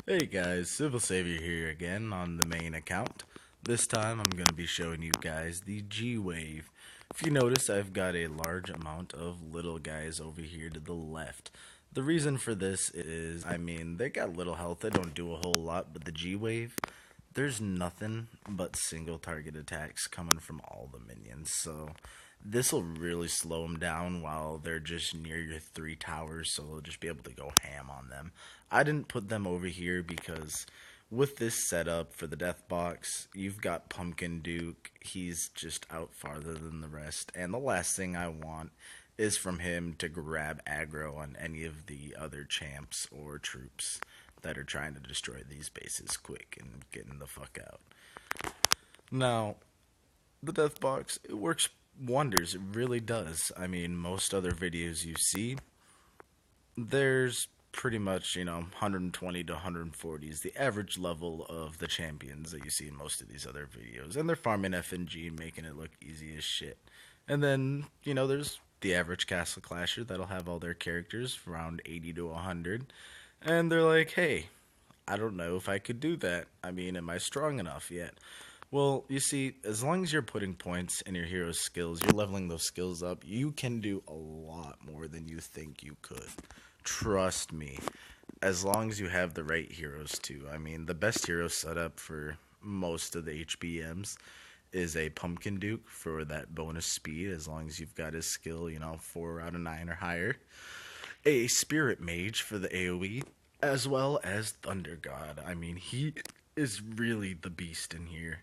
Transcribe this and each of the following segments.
Hey guys, Civil Savior here again on the main account. This time I'm going to be showing you guys the G-Wave. If you notice, I've got a large amount of little guys over here to the left. The reason for this is, they got little health, they don't do a whole lot, but the G-Wave, there's nothing but single target attacks coming from all the minions, so this will really slow them down while they're just near your three towers, so they'll just be able to go ham on them. I didn't put them over here because with this setup for the death box, you've got Pumpkin Duke. He's just out farther than the rest, and the last thing I want is from him to grab aggro on any of the other champs or troops that are trying to destroy these bases quick and getting the fuck out. Now, the death box, it works wonders. It really does. Most other videos you see, there's pretty much, 120 to 140 is the average level of the champions that you see in most of these other videos. And they're farming FNG and making it look easy as shit. And then, there's the average Castle Clasher that'll have all their characters around 80 to 100. And they're like, hey, I don't know if I could do that. Am I strong enough yet? Well, you see, as long as you're putting points in your hero's skills, you're leveling those skills up, you can do a lot more than you think you could. Trust me. As long as you have the right heroes, too. The best hero setup for most of the HBMs is a Pumpkin Duke for that bonus speed, as long as you've got his skill, 4 out of 9 or higher. A Spirit Mage for the AoE, as well as Thunder God. He is really the beast in here.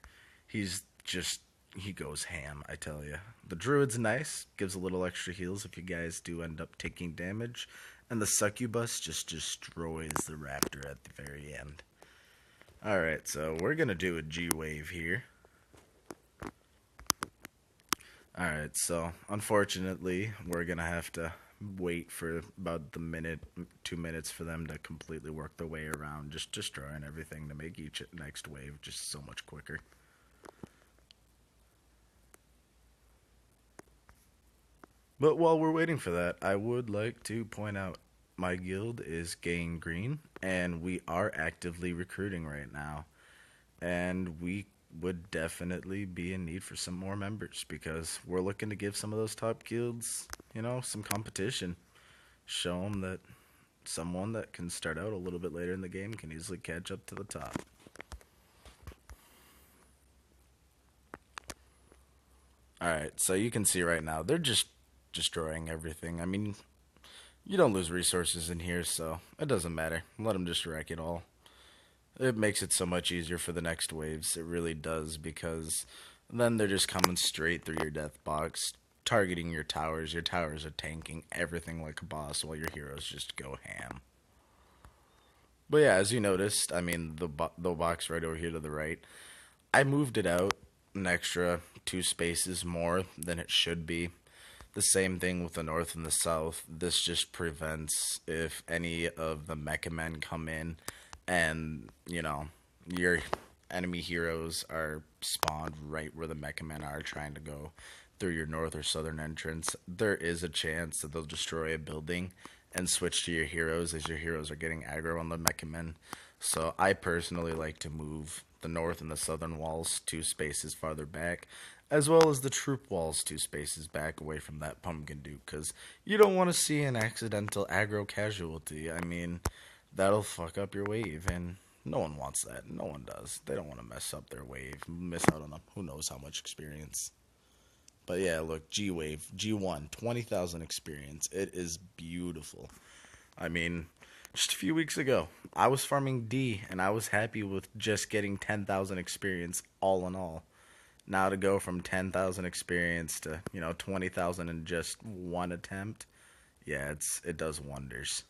He's just, he goes ham, I tell you. The Druid's nice, gives a little extra heals if you guys do end up taking damage. And the Succubus just destroys the Raptor at the very end. Alright, so we're going to do a G-Wave here. Alright, so unfortunately, we're going to have to wait for about the minute, 2 minutes for them to completely work their way around, just destroying everything to make each next wave just so much quicker. But while we're waiting for that, I would like to point out my guild is Gang Green, and we are actively recruiting right now. And we would definitely be in need for some more members because we're looking to give some of those top guilds, some competition. Show them that someone that can start out a little bit later in the game can easily catch up to the top. Alright, so you can see right now, they're just destroying everything. You don't lose resources in here, so it doesn't matter. Let them just wreck it all. It makes it so much easier for the next waves. It really does, because then they're just coming straight through your death box, targeting your towers. Your towers are tanking everything like a boss, while your heroes just go ham. But yeah, as you noticed, the box right over here to the right, I moved it out an extra 2 spaces more than it should be. The same thing with the north and the south. This just prevents if any of the mecha men come in and, your enemy heroes are spawned right where the mecha men are trying to go through your north or southern entrance. There is a chance that they'll destroy a building and switch to your heroes as your heroes are getting aggro on the mecha men. So I personally like to move the north and the southern walls 2 spaces farther back, as well as the troop walls 2 spaces back away from that Pumpkin Duke, because you don't want to see an accidental aggro casualty. That'll fuck up your wave, and no one wants that. No one does. They don't want to mess up their wave, miss out on who knows how much experience. But yeah, look, G-Wave, G1, 20,000 experience. It is beautiful. Just a few weeks ago, I was farming D, and I was happy with just getting 10,000 experience all in all. Now to go from 10,000 experience to, 20,000 in just one attempt, yeah, it does wonders.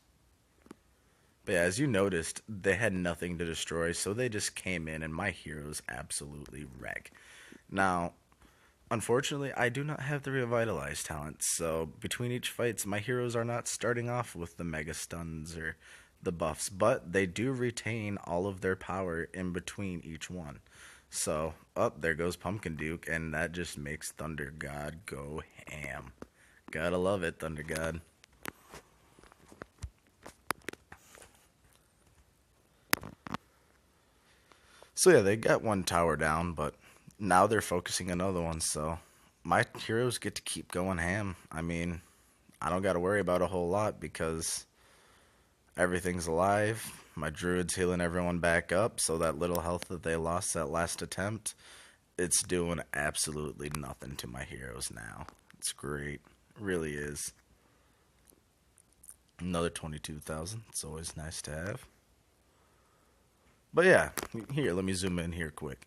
But yeah, as you noticed, they had nothing to destroy, so they just came in, and my heroes absolutely wreck. Now, unfortunately, I do not have the Revitalize talent, so between each fights, my heroes are not starting off with the Mega Stuns or the buffs, but they do retain all of their power in between each one. So, there goes Pumpkin Duke, and that just makes Thunder God go ham. Gotta love it, Thunder God. So yeah, they got one tower down, but now they're focusing another one. So my heroes get to keep going ham. I mean, I don't got to worry about a whole lot because everything's alive. My druid's healing everyone back up, so that little health that they lost that last attempt, it's doing absolutely nothing to my heroes now. It's great. It really is. Another 22,000. It's always nice to have. But yeah, here, let me zoom in here quick.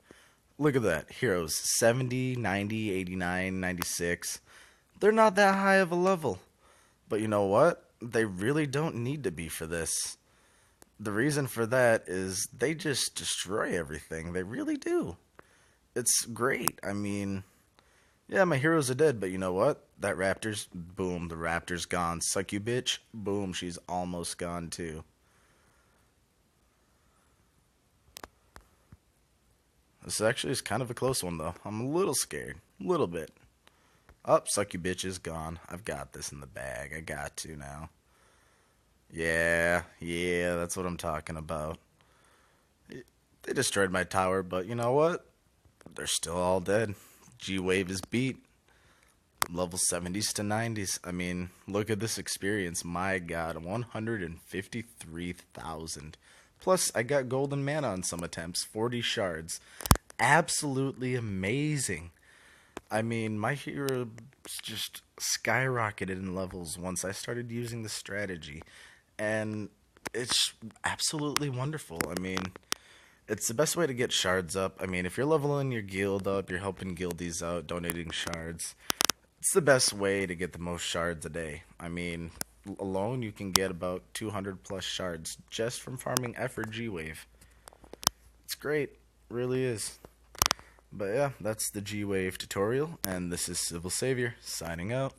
Look at that. Heroes 70, 90, 89, 96. They're not that high of a level. But you know what? They really don't need to be for this. The reason for that is they just destroy everything. They really do. It's great. I mean, yeah, my heroes are dead, but you know what? That raptor's, boom, the raptor's gone. Suck you, bitch. Boom, she's almost gone too. This actually is kind of a close one, though. I'm a little scared. A little bit. Up, suck you, bitch is gone. I've got this in the bag. I got to now. Yeah, that's what I'm talking about. They destroyed my tower, but you know what? They're still all dead. G-Wave is beat. Level 70s to 90s. I mean, look at this experience. My god, 153,000. Plus, I got golden mana on some attempts. 40 shards. Absolutely amazing. I mean, my hero just skyrocketed in levels once I started using the strategy. And it's absolutely wonderful. I mean, it's the best way to get shards up. I mean, if you're leveling your guild up, you're helping guildies out, donating shards. It's the best way to get the most shards a day. I mean, alone you can get about 200 plus shards just from farming effort G-Wave. It's great. Really is. But yeah, that's the G-Wave tutorial, and this is Civil Savior, signing out.